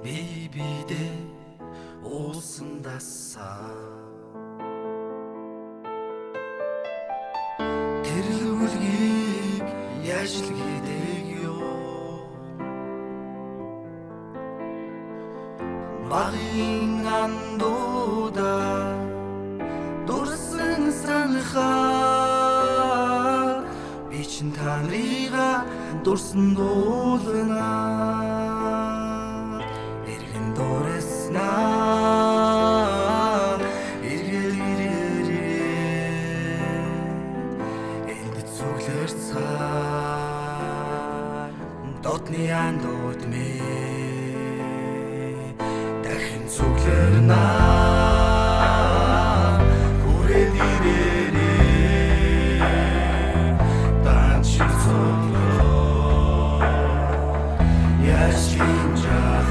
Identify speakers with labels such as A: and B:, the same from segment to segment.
A: бибидээ уусандасаа тэрлүүлгийг яаж л хийдэг ёо багын андуудаа дурсан санахаар би чин та нарыга дурсан дуулнаа эргэн дуураснаа эргэл ирээрээ энд цуглэр цаа дотны андууд мэ дахин цуглэрнаа хүрээд ирээрээ данч цуглоо яаж шинжаах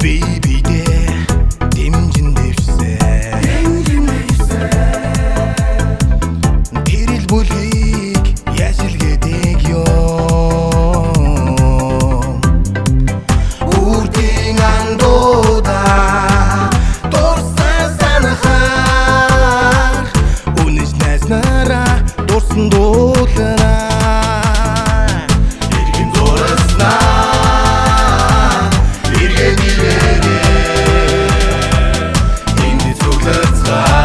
B: бибидээ дэмжин дэвсээ тэрэл бүлгийг яаж л гэдэг ёо үрдийн андуудаа дурсан санахаар үнэж найснараа дурсан дуулнаа эргэн зураснаа эргэн ирээрээ энд цуглэр цаа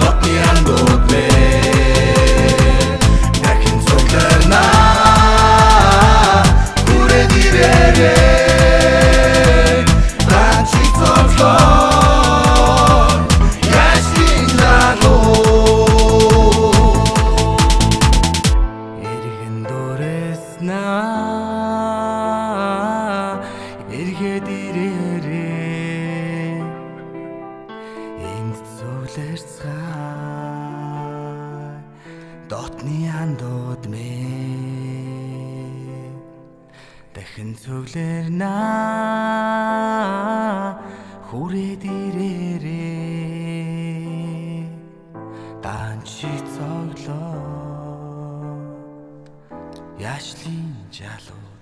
B: дотны андууд мэ дахин цуглэрнаа хүрээд ирээрээ данч цуглоо яаж шинжаах эргэн дуураснаа эргээд ирээрээ энд цугларцгаая дотны андууд мэ дахин цугларнаа хүрээд ирээрээ данчи цоглоо яашлын жалуу